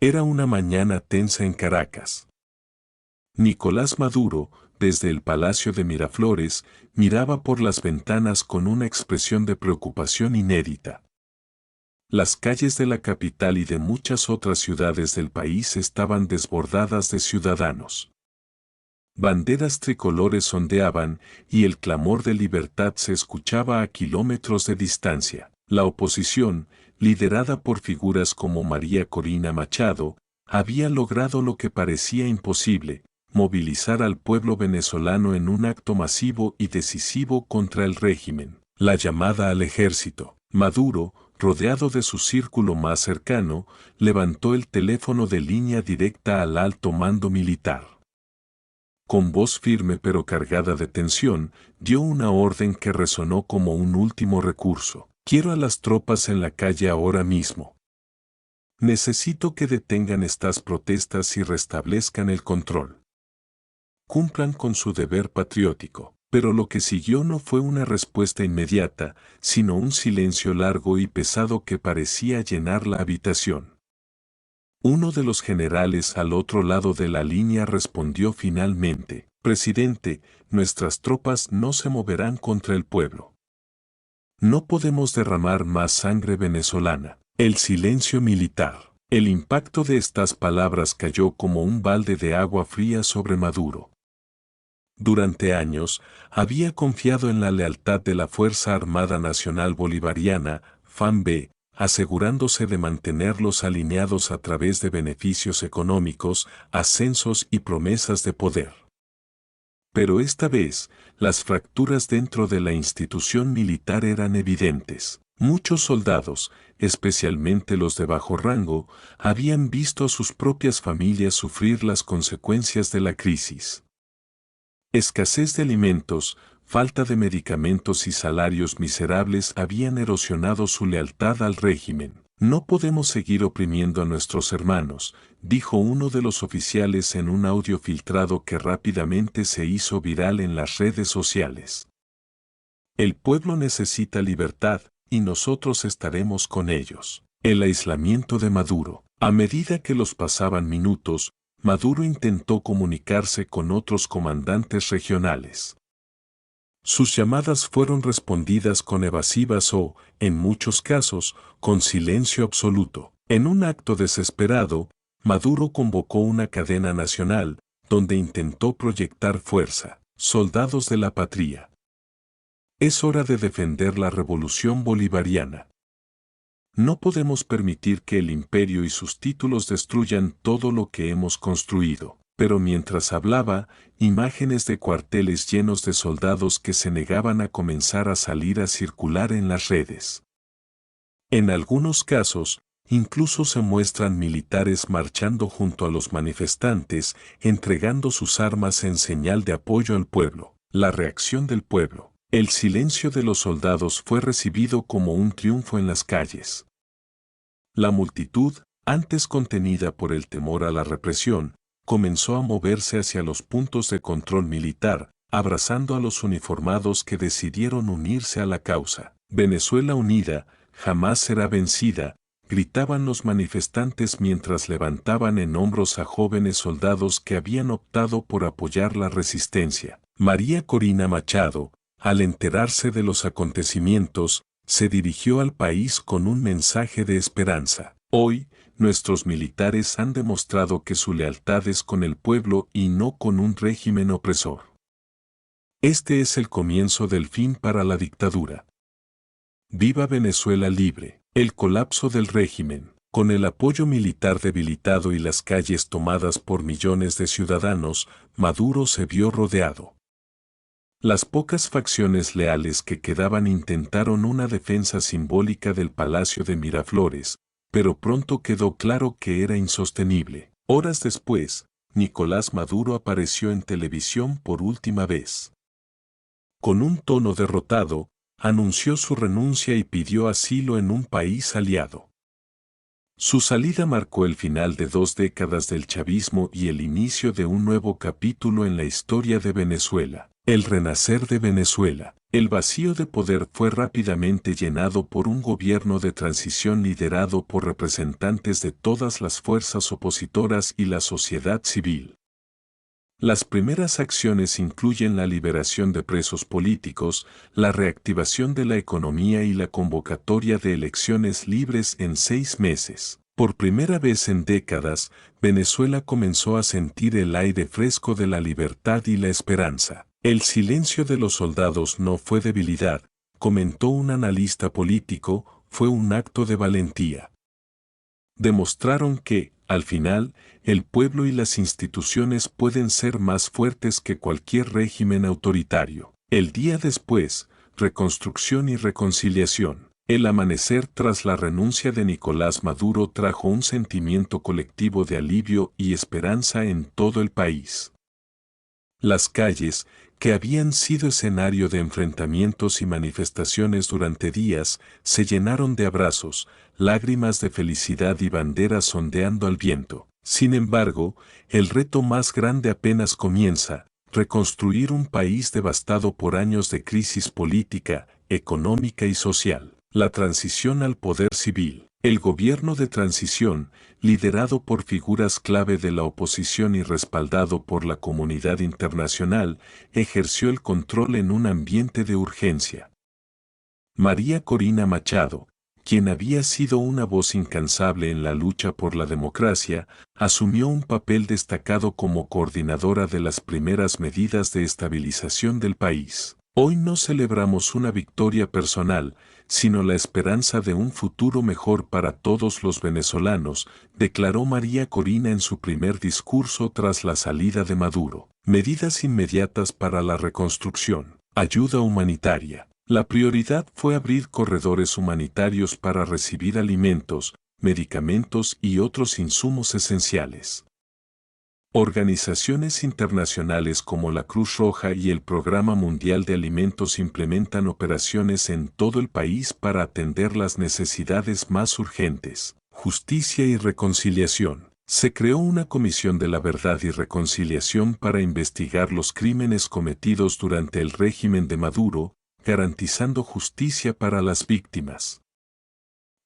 Era una mañana tensa en Caracas. Nicolás Maduro, desde el Palacio de Miraflores, miraba por las ventanas con una expresión de preocupación inédita. Las calles de la capital y de muchas otras ciudades del país estaban desbordadas de ciudadanos. Banderas tricolores ondeaban y el clamor de libertad se escuchaba a kilómetros de distancia. La oposición, liderada por figuras como María Corina Machado, había logrado lo que parecía imposible: movilizar al pueblo venezolano en un acto masivo y decisivo contra el régimen. La llamada al ejército. Maduro, rodeado de su círculo más cercano, levantó el teléfono de línea directa al alto mando militar. Con voz firme pero cargada de tensión, dio una orden que resonó como un último recurso. Quiero a las tropas en la calle ahora mismo. Necesito que detengan estas protestas y restablezcan el control. Cumplan con su deber patriótico. Pero lo que siguió no fue una respuesta inmediata, sino un silencio largo y pesado que parecía llenar la habitación. Uno de los generales al otro lado de la línea respondió finalmente: Presidente, nuestras tropas no se moverán contra el pueblo. No podemos derramar más sangre venezolana. El silencio militar. El impacto de estas palabras cayó como un balde de agua fría sobre Maduro. Durante años, había confiado en la lealtad de la Fuerza Armada Nacional Bolivariana, FARC, asegurándose de mantenerlos alineados a través de beneficios económicos, ascensos y promesas de poder. Pero esta vez, las fracturas dentro de la institución militar eran evidentes. Muchos soldados, especialmente los de bajo rango, habían visto a sus propias familias sufrir las consecuencias de la crisis. Escasez de alimentos, falta de medicamentos y salarios miserables habían erosionado su lealtad al régimen. No podemos seguir oprimiendo a nuestros hermanos, dijo uno de los oficiales en un audio filtrado que rápidamente se hizo viral en las redes sociales. El pueblo necesita libertad, y nosotros estaremos con ellos. El aislamiento de Maduro. A medida que los pasaban minutos, Maduro intentó comunicarse con otros comandantes regionales. Sus llamadas fueron respondidas con evasivas o, en muchos casos, con silencio absoluto. En un acto desesperado, Maduro convocó una cadena nacional, donde intentó proyectar fuerza. Soldados de la patria. Es hora de defender la revolución bolivariana. No podemos permitir que el imperio y sus títulos destruyan todo lo que hemos construido. Pero mientras hablaba, imágenes de cuarteles llenos de soldados que se negaban a comenzar a salir a circular en las redes. En algunos casos, incluso se muestran militares marchando junto a los manifestantes, entregando sus armas en señal de apoyo al pueblo. La reacción del pueblo. El silencio de los soldados fue recibido como un triunfo en las calles. La multitud, antes contenida por el temor a la represión, comenzó a moverse hacia los puntos de control militar, abrazando a los uniformados que decidieron unirse a la causa. Venezuela unida, jamás será vencida, gritaban los manifestantes mientras levantaban en hombros a jóvenes soldados que habían optado por apoyar la resistencia. María Corina Machado, al enterarse de los acontecimientos, se dirigió al país con un mensaje de esperanza. Hoy, nuestros militares han demostrado que su lealtad es con el pueblo y no con un régimen opresor. Este es el comienzo del fin para la dictadura. ¡Viva Venezuela libre! El colapso del régimen. Con el apoyo militar debilitado y las calles tomadas por millones de ciudadanos, Maduro se vio rodeado. Las pocas facciones leales que quedaban intentaron una defensa simbólica del Palacio de Miraflores, pero pronto quedó claro que era insostenible. Horas después, Nicolás Maduro apareció en televisión por última vez. Con un tono derrotado, anunció su renuncia y pidió asilo en un país aliado. Su salida marcó el final de 2 décadas del chavismo y el inicio de un nuevo capítulo en la historia de Venezuela. El renacer de Venezuela. El vacío de poder fue rápidamente llenado por un gobierno de transición liderado por representantes de todas las fuerzas opositoras y la sociedad civil. Las primeras acciones incluyen la liberación de presos políticos, la reactivación de la economía y la convocatoria de elecciones libres en 6 meses. Por primera vez en décadas, Venezuela comenzó a sentir el aire fresco de la libertad y la esperanza. El silencio de los soldados no fue debilidad, comentó un analista político, fue un acto de valentía. Demostraron que, al final, el pueblo y las instituciones pueden ser más fuertes que cualquier régimen autoritario. El día después, reconstrucción y reconciliación. El amanecer tras la renuncia de Nicolás Maduro trajo un sentimiento colectivo de alivio y esperanza en todo el país. Las calles, que habían sido escenario de enfrentamientos y manifestaciones durante días, se llenaron de abrazos, lágrimas de felicidad y banderas ondeando al viento. Sin embargo, el reto más grande apenas comienza: reconstruir un país devastado por años de crisis política, económica y social. La transición al poder civil. El gobierno de transición, liderado por figuras clave de la oposición y respaldado por la comunidad internacional, ejerció el control en un ambiente de urgencia. María Corina Machado, quien había sido una voz incansable en la lucha por la democracia, asumió un papel destacado como coordinadora de las primeras medidas de estabilización del país. Hoy no celebramos una victoria personal, sino la esperanza de un futuro mejor para todos los venezolanos, declaró María Corina en su primer discurso tras la salida de Maduro. Medidas inmediatas para la reconstrucción. Ayuda humanitaria. La prioridad fue abrir corredores humanitarios para recibir alimentos, medicamentos y otros insumos esenciales. Organizaciones internacionales como la Cruz Roja y el Programa Mundial de Alimentos implementan operaciones en todo el país para atender las necesidades más urgentes. Justicia y reconciliación. Se creó una Comisión de la Verdad y Reconciliación para investigar los crímenes cometidos durante el régimen de Maduro, garantizando justicia para las víctimas.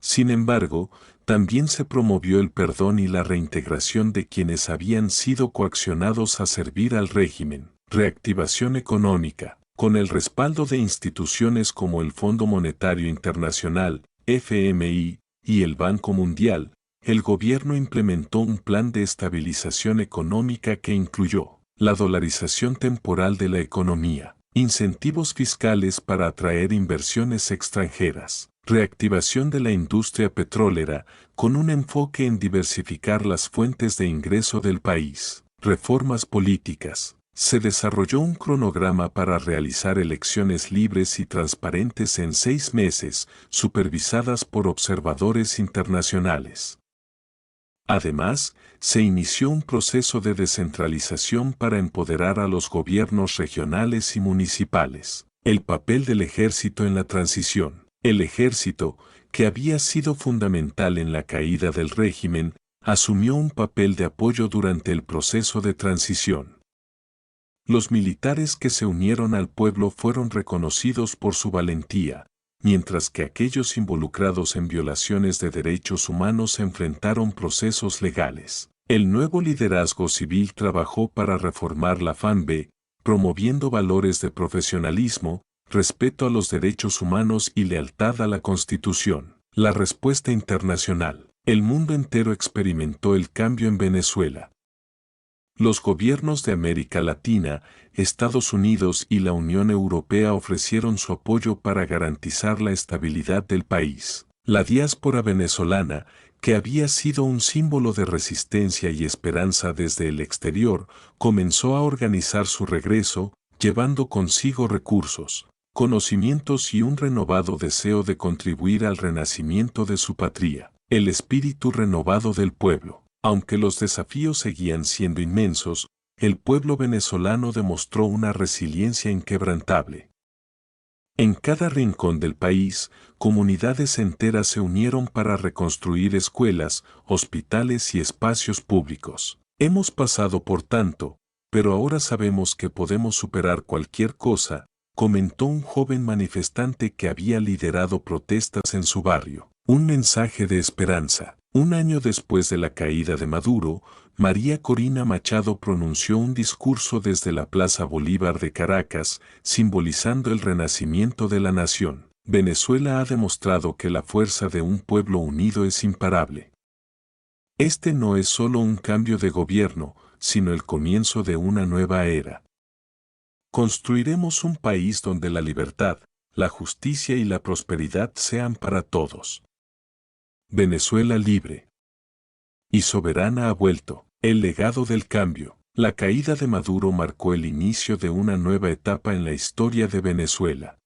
Sin embargo, también se promovió el perdón y la reintegración de quienes habían sido coaccionados a servir al régimen. Reactivación económica. Con el respaldo de instituciones como el Fondo Monetario Internacional, FMI, y el Banco Mundial, el gobierno implementó un plan de estabilización económica que incluyó la dolarización temporal de la economía, incentivos fiscales para atraer inversiones extranjeras, reactivación de la industria petrolera con un enfoque en diversificar las fuentes de ingreso del país, reformas políticas. Se desarrolló un cronograma para realizar elecciones libres y transparentes en 6 meses, supervisadas por observadores internacionales. Además, se inició un proceso de descentralización para empoderar a los gobiernos regionales y municipales. El papel del ejército en la transición. El ejército, que había sido fundamental en la caída del régimen, asumió un papel de apoyo durante el proceso de transición. Los militares que se unieron al pueblo fueron reconocidos por su valentía, mientras que aquellos involucrados en violaciones de derechos humanos enfrentaron procesos legales. El nuevo liderazgo civil trabajó para reformar la FANB, promoviendo valores de profesionalismo, respeto a los derechos humanos y lealtad a la Constitución. La respuesta internacional. El mundo entero experimentó el cambio en Venezuela. Los gobiernos de América Latina, Estados Unidos y la Unión Europea ofrecieron su apoyo para garantizar la estabilidad del país. La diáspora venezolana, que había sido un símbolo de resistencia y esperanza desde el exterior, comenzó a organizar su regreso, llevando consigo recursos, conocimientos y un renovado deseo de contribuir al renacimiento de su patria. El espíritu renovado del pueblo. Aunque los desafíos seguían siendo inmensos, el pueblo venezolano demostró una resiliencia inquebrantable. En cada rincón del país, comunidades enteras se unieron para reconstruir escuelas, hospitales y espacios públicos. Hemos pasado por tanto, pero ahora sabemos que podemos superar cualquier cosa, comentó un joven manifestante que había liderado protestas en su barrio. Un mensaje de esperanza. Un año después de la caída de Maduro, María Corina Machado pronunció un discurso desde la Plaza Bolívar de Caracas, simbolizando el renacimiento de la nación. Venezuela ha demostrado que la fuerza de un pueblo unido es imparable. Este no es solo un cambio de gobierno, sino el comienzo de una nueva era. Construiremos un país donde la libertad, la justicia y la prosperidad sean para todos. Venezuela libre y soberana ha vuelto. El legado del cambio. La caída de Maduro marcó el inicio de una nueva etapa en la historia de Venezuela.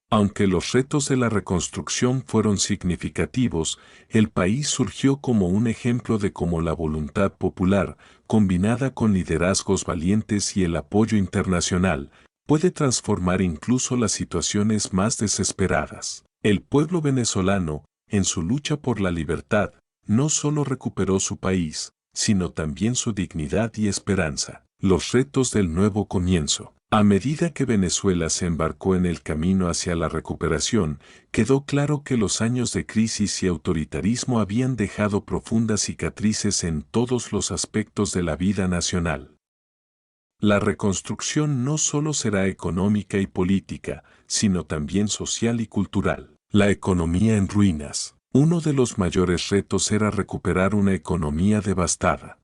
Aunque los retos de la reconstrucción fueron significativos, el país surgió como un ejemplo de cómo la voluntad popular, combinada con liderazgos valientes y el apoyo internacional, puede transformar incluso las situaciones más desesperadas. El pueblo venezolano, en su lucha por la libertad, no solo recuperó su país, sino también su dignidad y esperanza. Los retos del nuevo comienzo. A medida que Venezuela se embarcó en el camino hacia la recuperación, quedó claro que los años de crisis y autoritarismo habían dejado profundas cicatrices en todos los aspectos de la vida nacional. La reconstrucción no solo será económica y política, sino también social y cultural. La economía en ruinas. Uno de los mayores retos era recuperar una economía devastada.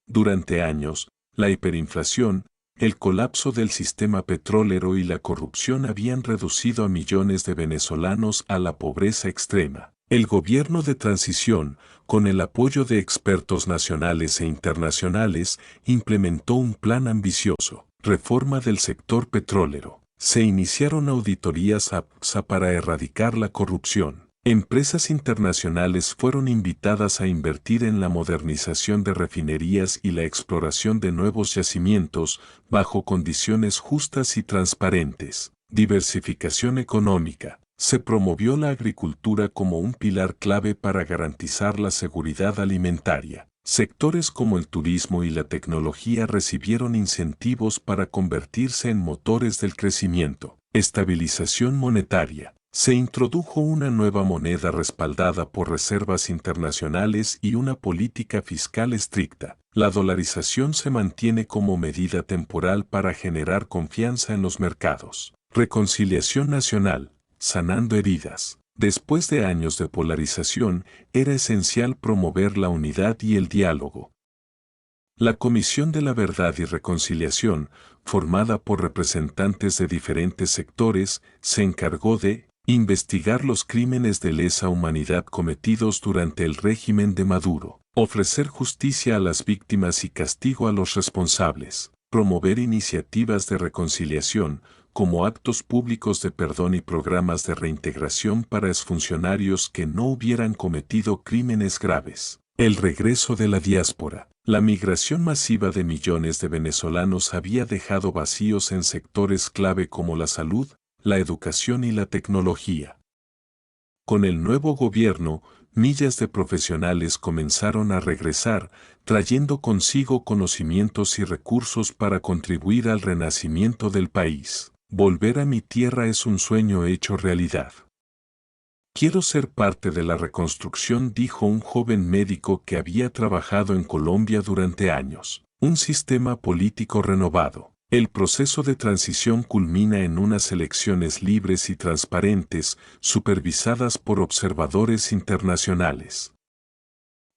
Durante años, la hiperinflación, el colapso del sistema petrolero y la corrupción habían reducido a millones de venezolanos a la pobreza extrema. El gobierno de transición, con el apoyo de expertos nacionales e internacionales, implementó un plan ambicioso. Reforma del sector petrolero. Se iniciaron auditorías para erradicar la corrupción. Empresas internacionales fueron invitadas a invertir en la modernización de refinerías y la exploración de nuevos yacimientos bajo condiciones justas y transparentes. Diversificación económica. Se promovió la agricultura como un pilar clave para garantizar la seguridad alimentaria. Sectores como el turismo y la tecnología recibieron incentivos para convertirse en motores del crecimiento. Estabilización monetaria. Se introdujo una nueva moneda respaldada por reservas internacionales y una política fiscal estricta. La dolarización se mantiene como medida temporal para generar confianza en los mercados. Reconciliación nacional, sanando heridas. Después de años de polarización, era esencial promover la unidad y el diálogo. La Comisión de la Verdad y Reconciliación, formada por representantes de diferentes sectores, se encargó de investigar los crímenes de lesa humanidad cometidos durante el régimen de Maduro, ofrecer justicia a las víctimas y castigo a los responsables, promover iniciativas de reconciliación, como actos públicos de perdón y programas de reintegración para exfuncionarios que no hubieran cometido crímenes graves. El regreso de la diáspora. La migración masiva de millones de venezolanos había dejado vacíos en sectores clave como la salud, la educación y la tecnología. Con el nuevo gobierno, miles de profesionales comenzaron a regresar, trayendo consigo conocimientos y recursos para contribuir al renacimiento del país. Volver a mi tierra es un sueño hecho realidad. Quiero ser parte de la reconstrucción, dijo un joven médico que había trabajado en Colombia durante años. Un sistema político renovado. El proceso de transición culmina en unas elecciones libres y transparentes, supervisadas por observadores internacionales.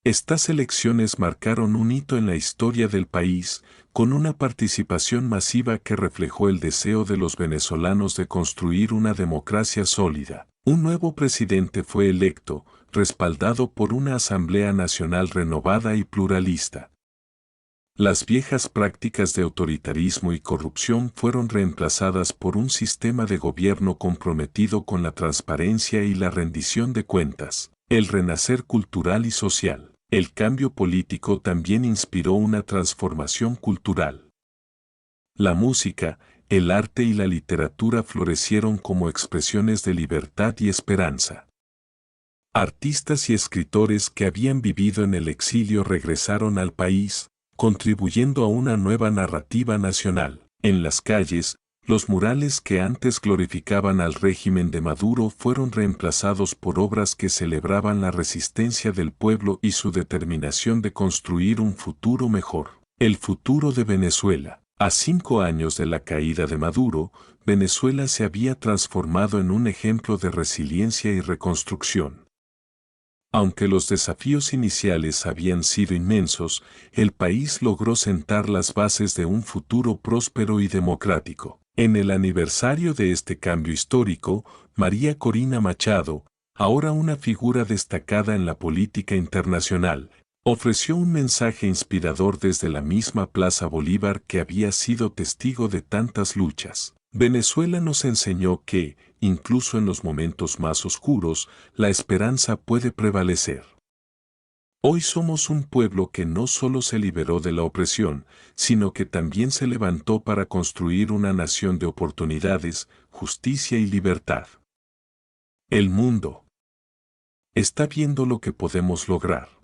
Estas elecciones marcaron un hito en la historia del país, con una participación masiva que reflejó el deseo de los venezolanos de construir una democracia sólida. Un nuevo presidente fue electo, respaldado por una Asamblea Nacional renovada y pluralista. Las viejas prácticas de autoritarismo y corrupción fueron reemplazadas por un sistema de gobierno comprometido con la transparencia y la rendición de cuentas. El renacer cultural y social. El cambio político también inspiró una transformación cultural. La música, el arte y la literatura florecieron como expresiones de libertad y esperanza. Artistas y escritores que habían vivido en el exilio regresaron al país, contribuyendo a una nueva narrativa nacional. En las calles, los murales que antes glorificaban al régimen de Maduro fueron reemplazados por obras que celebraban la resistencia del pueblo y su determinación de construir un futuro mejor. El futuro de Venezuela. A 5 años de la caída de Maduro, Venezuela se había transformado en un ejemplo de resiliencia y reconstrucción. Aunque los desafíos iniciales habían sido inmensos, el país logró sentar las bases de un futuro próspero y democrático. En el aniversario de este cambio histórico, María Corina Machado, ahora una figura destacada en la política internacional, ofreció un mensaje inspirador desde la misma Plaza Bolívar que había sido testigo de tantas luchas. Venezuela nos enseñó que, incluso en los momentos más oscuros, la esperanza puede prevalecer. Hoy somos un pueblo que no solo se liberó de la opresión, sino que también se levantó para construir una nación de oportunidades, justicia y libertad. El mundo está viendo lo que podemos lograr.